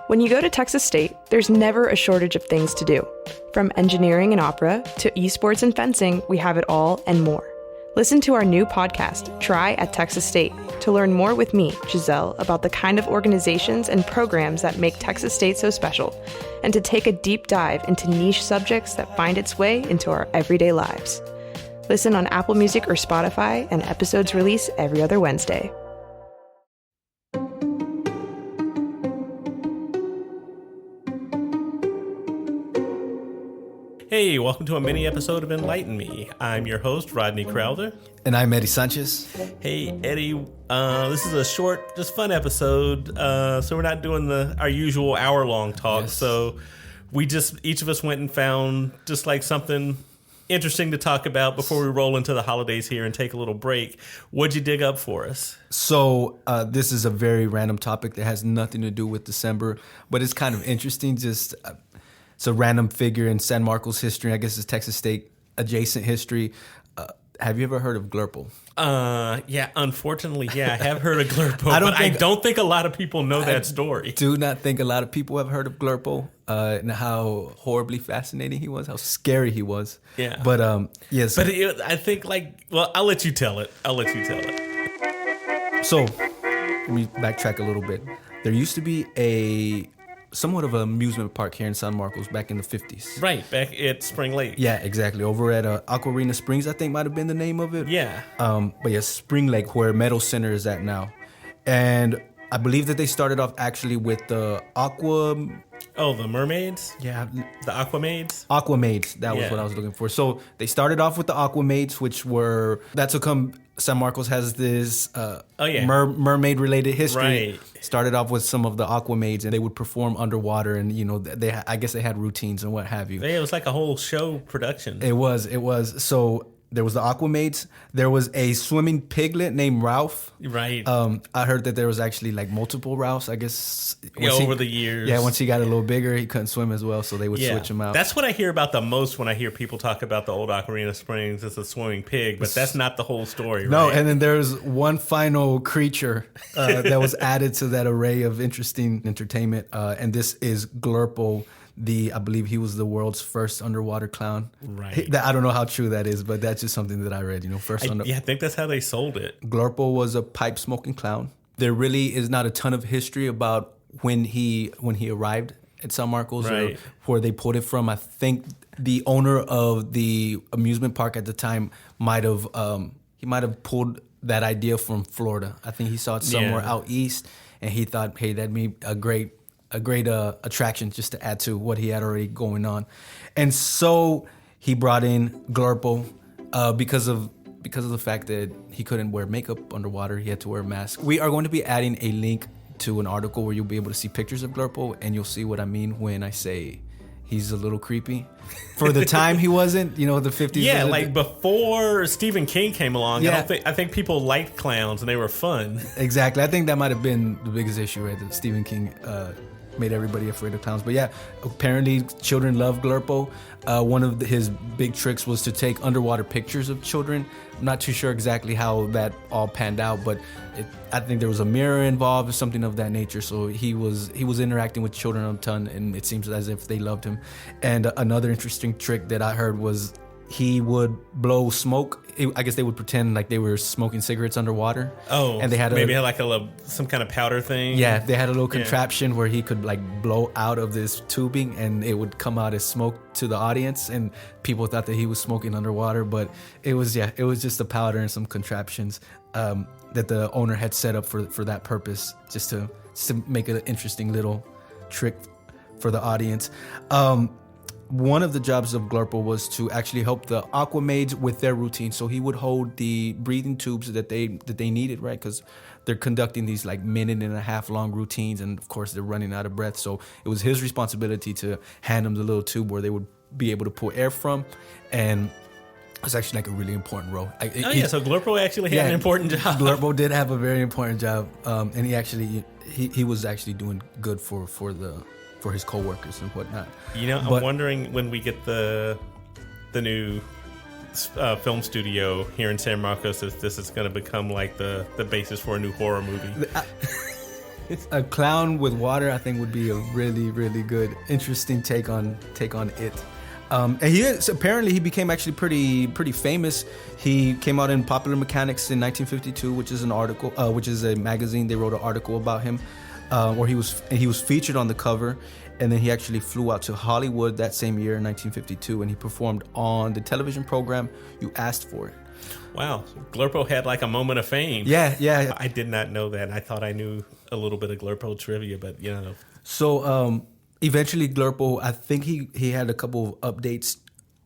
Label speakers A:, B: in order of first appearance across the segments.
A: When you go to Texas State, there's never a shortage of things to do. From engineering and opera to esports and fencing, we have it all and more. Listen to our new podcast, Try at Texas State, to learn more with me, Giselle, about the kind of organizations and programs that make Texas State so special, and to take a deep dive into niche subjects that find its way into our everyday lives. Listen on Apple Music or Spotify, and episodes release every other Wednesday.
B: Hey, welcome to a mini episode of Enlighten Me. I'm your host, Rodney Crowther.
C: And I'm Eddie Sanchez.
B: Hey, Eddie, this is a short, just fun episode. So we're not doing our usual hour-long talk. Yes. So each of us went and found just like something interesting to talk about before we roll into the holidays here and take a little break. What'd you dig up for us?
C: So this is a very random topic that has nothing to do with December, but it's kind of interesting. It's a random figure in San Marcos history. I guess it's Texas State adjacent history. Have you ever heard of Glurpo?
B: Yeah, unfortunately, I have heard of Glurpo, I don't think a lot of people know that story.
C: Do not think a lot of people have heard of Glurpo and how horribly fascinating he was, how scary he was.
B: Yeah.
C: But, yes.
B: But I think, I'll let you tell it.
C: So, let me backtrack a little bit. There used to be somewhat of an amusement park here in San Marcos back in the 50s.
B: Right, back at Spring Lake.
C: Yeah, exactly. Over at Aquarina Springs, I think might have been the name of it.
B: Yeah.
C: But yeah, Spring Lake, where Meadow Center is at now. And I believe that they started off actually with the
B: the mermaids?
C: Yeah.
B: The Aquamaids?
C: Aquamaids, that was what I was looking for. So they started off with the Aquamaids, that's how come San Marcos has this mermaid-related history.
B: Right.
C: Started off with some of the Aquamaids, and they would perform underwater, and I guess they had routines and what have you.
B: Yeah, it was like a whole show production.
C: It was. So there was the Aquamaids. There was a swimming piglet named Ralph.
B: Right.
C: I heard that there was actually like multiple Ralphs, I guess.
B: Over the years.
C: Yeah, once he got a little bigger, he couldn't swim as well, so they would switch him out.
B: That's what I hear about the most when I hear people talk about the old Ocarina Springs. It's a swimming pig, but that's not the whole story,
C: No,
B: right?
C: And then there's one final creature that was added to that array of interesting entertainment, and this is Glurpo. I believe he was the world's first underwater clown.
B: Right.
C: I don't know how true that is, but that's just something that I read.
B: I think that's how they sold it.
C: Glurpo was a pipe smoking clown. There really is not a ton of history about when he arrived at San Marcos or where they pulled it from. I think the owner of the amusement park at the time might have pulled that idea from Florida. I think he saw it somewhere out east, and he thought, hey, that'd be a great attraction just to add to what he had already going on. And so he brought in Glurpo because of the fact that he couldn't wear makeup underwater. He had to wear a mask. We are going to be adding a link to an article where you'll be able to see pictures of Glurpo, and you'll see what I mean when I say he's a little creepy. For the time he wasn't, the 50s.
B: Yeah, like before Stephen King came along, I think people liked clowns and they were fun.
C: Exactly. I think that might have been the biggest issue, right? That Stephen King made everybody afraid of clowns. But yeah, apparently children love Glurpo. One of his big tricks was to take underwater pictures of children. I'm not too sure exactly how that all panned out, but I think there was a mirror involved or something of that nature. So he was interacting with children a ton, and it seems as if they loved him. And another interesting trick that I heard was he would blow smoke. I guess they would pretend like they were smoking cigarettes underwater.
B: Oh, and they had some kind of powder thing.
C: Yeah, they had a little contraption where he could like blow out of this tubing, and it would come out as smoke to the audience, and people thought that he was smoking underwater, but it was just a powder and some contraptions that the owner had set up for that purpose, just to make an interesting little trick for the audience. One of the jobs of Glurpo was to actually help the Aquamaids with their routine. So he would hold the breathing tubes that they needed, right? Because they're conducting these like minute and a half long routines, and of course they're running out of breath. So it was his responsibility to hand them the little tube where they would be able to pull air from, and it was actually like a really important role.
B: So Glurpo actually had an important job.
C: Glurpo did have a very important job, and he was actually doing good for his co-workers and whatnot.
B: I'm wondering when we get the new film studio here in San Marcos, if this is going to become like the basis for a new horror movie.
C: A clown with water, I think, would be a really, really good, interesting take on it. And apparently he became actually pretty famous. He came out in Popular Mechanics in 1952, which is a magazine. They wrote an article about him, where he was featured on the cover, and then he actually flew out to Hollywood that same year in 1952, and he performed on the television program You Asked For It.
B: Wow, Glurpo had like a moment of fame.
C: Yeah.
B: I did not know that. I thought I knew a little bit of Glurpo trivia, but
C: So eventually Glurpo, I think he had a couple of updates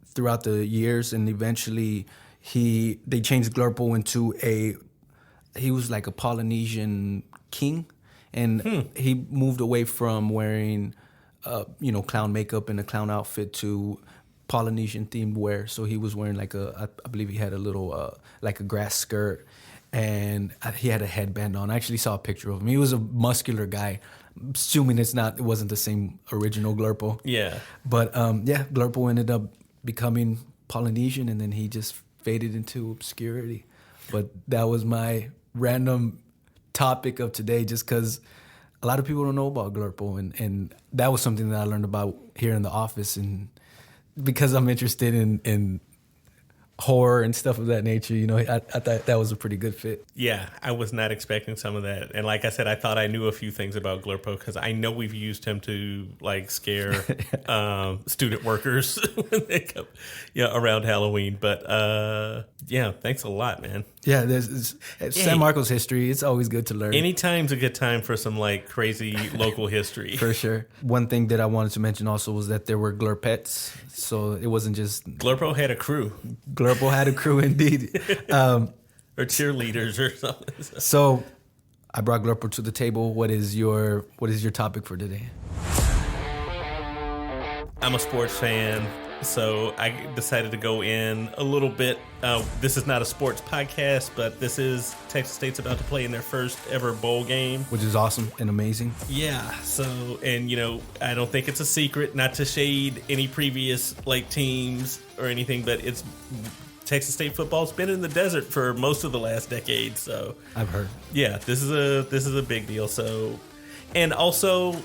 C: throughout the years, and eventually they changed Glurpo into he was like a Polynesian king, and he moved away from wearing clown makeup and a clown outfit to Polynesian themed wear. So he was wearing I believe he had a little like a grass skirt, and he had a headband on. I actually saw a picture of him. He was a muscular guy. I'm assuming it wasn't the same original Glurpo.
B: Yeah.
C: But Glurpo ended up becoming Polynesian, and then he just faded into obscurity. But that was my random topic of today, just because a lot of people don't know about Glurpo, and that was something that I learned about here in the office, and because I'm interested in horror and stuff of that nature, I thought that was a pretty good fit.
B: Yeah, I was not expecting some of that. And like I said, I thought I knew a few things about Glurpo because I know we've used him to like scare student workers when they come around Halloween. But thanks a lot, man.
C: Yeah, there's San Marcos history. It's always good to learn.
B: Anytime's a good time for some like crazy local history.
C: For sure. One thing that I wanted to mention also was that there were Glurpets. So it wasn't just...
B: Glurpo had a crew.
C: Glurpo had a crew indeed.
B: Or cheerleaders or something.
C: So I brought Glurpo to the table. What is your topic for today?
B: I'm a sports fan, so I decided to go in a little bit. This is not a sports podcast, but this is Texas State's about to play in their first ever bowl game.
C: Which is awesome and amazing.
B: Yeah, so, and I don't think it's a secret, not to shade any previous teams or anything, but it's Texas State football's been in the desert for most of the last decade, so
C: I've heard.
B: Yeah, this is a big deal. So, and also,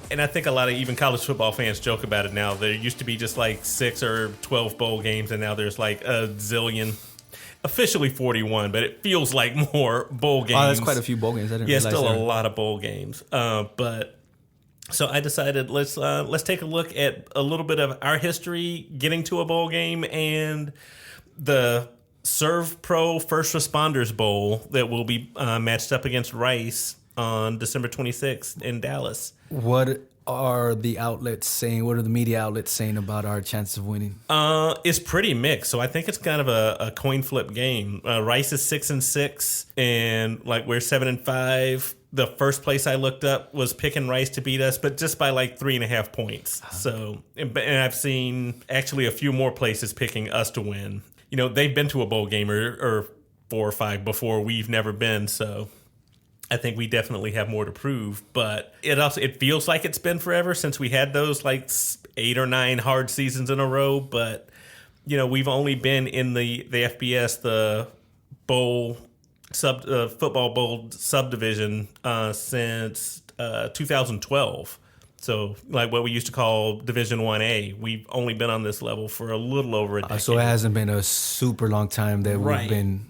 B: and I think a lot of even college football fans joke about it now. There used to be just 6 or 12 bowl games, and now there's a zillion. Officially 41, but it feels like more bowl games.
C: Oh, that's quite a few bowl games. I didn't realize
B: still
C: that.
B: a lot of bowl games. But so I decided let's take a look at a little bit of our history getting to a bowl game and the Serve Pro First Responders Bowl that will be matched up against Rice on December 26th in Dallas.
C: What are the outlets saying? What are the media outlets saying about our chance of winning?
B: It's pretty mixed. So I think it's kind of a coin flip game. Rice is 6-6, and we're 7-5. The first place I looked up was picking Rice to beat us, but just by 3.5 points. So, and I've seen actually a few more places picking us to win. They've been to a bowl game or 4 or 5 before. We've never been, so I think we definitely have more to prove. But it feels like it's been forever since we had those 8 or 9 hard seasons in a row. But we've only been in the FBS, the bowl football bowl subdivision since 2012. So, what we used to call Division 1A, we've only been on this level for a little over a decade.
C: So it hasn't been a super long time that we've been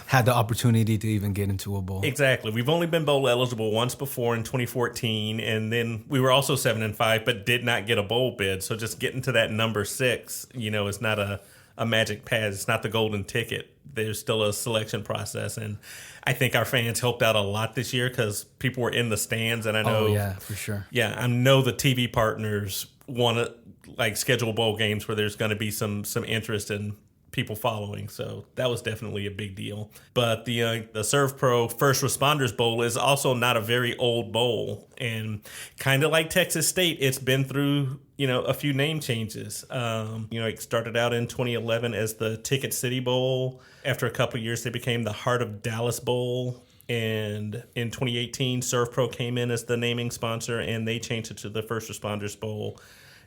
C: had the opportunity to even get into a bowl.
B: Exactly. We've only been bowl eligible once before in 2014, and then we were also 7-5, but did not get a bowl bid. So just getting to that number 6, is not a magic pass. It's not the golden ticket. There's still a selection process, and I think our fans helped out a lot this year because people were in the stands, and I know,
C: for sure.
B: Yeah, I know the TV partners want to schedule bowl games where there's going to be some interest in people following, so that was definitely a big deal. But the Serve Pro First Responders Bowl is also not a very old bowl, and kind of like Texas State, it's been through a few name changes. It started out in 2011 as the Ticket City Bowl. After a couple of years, they became the Heart of Dallas Bowl. And in 2018, Serve Pro came in as the naming sponsor, and they changed it to the First Responders Bowl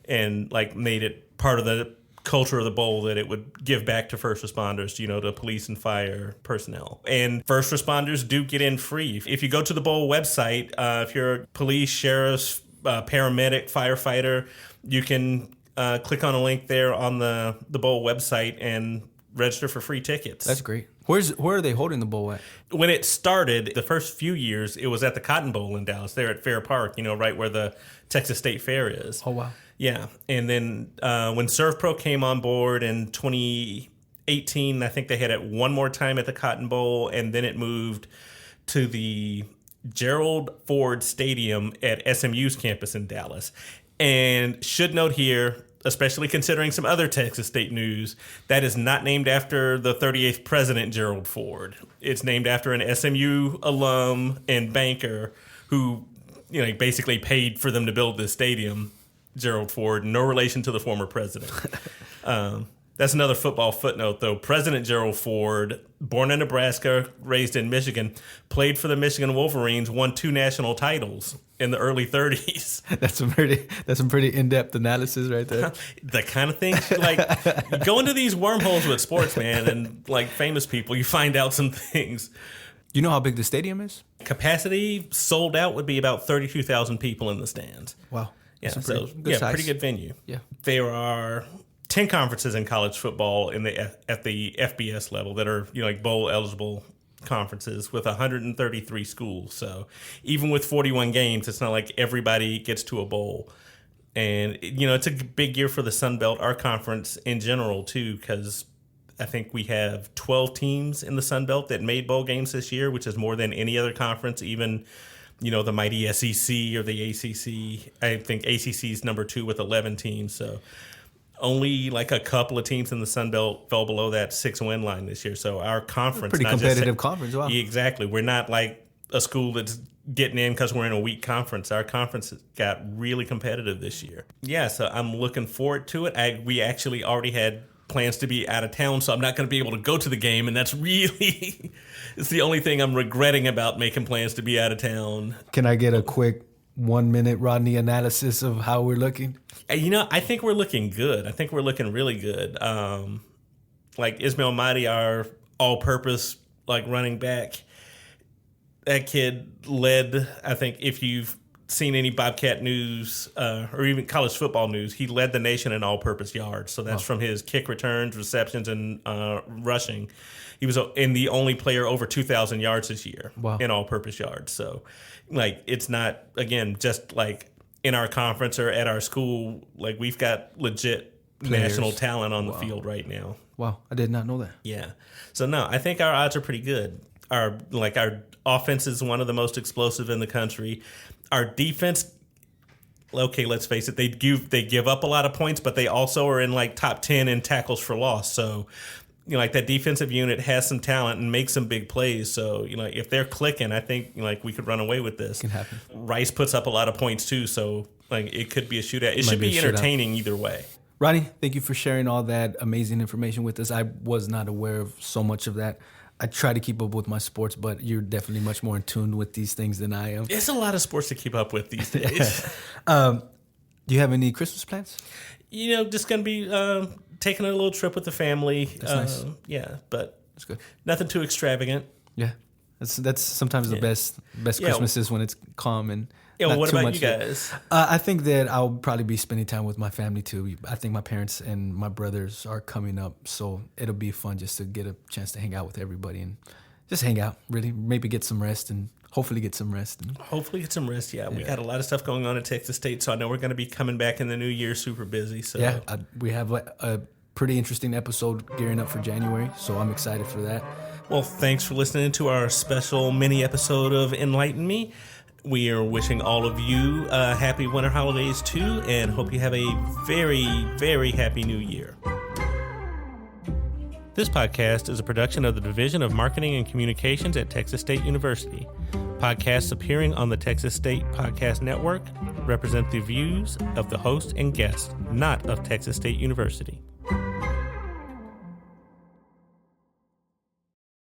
B: and made it part of the culture of the bowl that it would give back to first responders, to police and fire personnel. And first responders do get in free. If you go to the bowl website, if you're a police, sheriff, paramedic, firefighter, you can click on a link there on the bowl website and register for free tickets.
C: That's great. Where are they holding the bowl at? When
B: it started, the first few years, it was at the Cotton Bowl in Dallas, there at Fair Park, right where the Texas State Fair is.
C: Oh, wow.
B: Yeah. And then when ServPro came on board in 2018, I think they had it one more time at the Cotton Bowl, and then it moved to the Gerald Ford Stadium at SMU's campus in Dallas. And should note here, especially considering some other Texas State news, that is not named after the 38th president, Gerald Ford. It's named after an SMU alum and banker who, basically paid for them to build this stadium, Gerald Ford. No relation to the former president. That's another football footnote, though. President Gerald Ford, born in Nebraska, raised in Michigan, played for the Michigan Wolverines, won 2 national titles in the early 30s.
C: That's some pretty in-depth analysis right there.
B: The kind of thing, you go into these wormholes with sports, man, and famous people, you find out some things.
C: You know how big the stadium is?
B: Capacity sold out would be about 32,000 people in the stands.
C: Wow.
B: Yeah,
C: pretty good venue.
B: Yeah. There are 10 conferences in college football at the FBS level that are bowl eligible conferences with 133 schools. So even with 41 games, it's not like everybody gets to a bowl. And it's a big year for the Sun Belt, our conference in general too, because I think we have 12 teams in the Sun Belt that made bowl games this year, which is more than any other conference, even the mighty SEC or the ACC. I think ACC is number 2 with 11 teams. So only a couple of teams in the Sun Belt fell below that 6-win line this year. So our conference,
C: pretty competitive conference. Wow.
B: Exactly. We're not like a school that's getting in because we're in a weak conference. Our conference got really competitive this year. Yeah, so I'm looking forward to it. We actually already had plans to be out of town, so I'm not going to be able to go to the game, and that's really it's the only thing I'm regretting about making plans to be out of town.
C: Can I get a quick 1-minute Rodney analysis of how we're looking?
B: I think we're looking good. I think we're looking really good. Ismail Mahdi, our all-purpose running back, that kid led, I think if you've seen any Bobcat news or even college football news, he led the nation in all-purpose yards. So that's from his kick returns, receptions, and rushing. He was the only player over 2,000 yards this year in all-purpose yards. So, it's not, again, just in our conference or at our school. We've got legit players, national talent on the field right now.
C: Wow, I did not know that.
B: Yeah. So, no, I think our odds are pretty good. Our offense is one of the most explosive in the country. Our defense, okay, let's face it, they give up a lot of points, but they also are in top 10 in tackles for loss. So, that defensive unit has some talent and makes some big plays. So, if they're clicking, I think we could run away with this.
C: It can happen.
B: Rice puts up a lot of points too, so it could be a shootout. It should be entertaining either way.
C: Ronnie, thank you for sharing all that amazing information with us. I was not aware of so much of that. I try to keep up with my sports, but you're definitely much more in tune with these things than I am.
B: It's a lot of sports to keep up with these days.
C: Do you have any Christmas plans?
B: Just going to be taking a little trip with the family.
C: That's nice.
B: Yeah, but
C: that's good.
B: Nothing too extravagant.
C: Yeah, that's sometimes the best Christmases when it's calm and not
B: what
C: too
B: about
C: much.
B: You guys?
C: I think that I'll probably be spending time with my family too. I think my parents and my brothers are coming up, so it'll be fun just to get a chance to hang out with everybody and just hang out. Really, maybe get some rest and hopefully get some rest.
B: Yeah, we got a lot of stuff going on at Texas State, so I know we're going to be coming back in the new year super busy. So
C: yeah, we have a pretty interesting episode gearing up for January, so I'm excited for that.
B: Well, thanks for listening to our special mini episode of Enlighten Me. We are wishing all of you happy winter holidays too, and hope you have a very, very happy new year. This podcast is a production of the Division of Marketing and Communications at Texas State University. Podcasts appearing on the Texas State Podcast Network represent the views of the host and guests, not of Texas State University.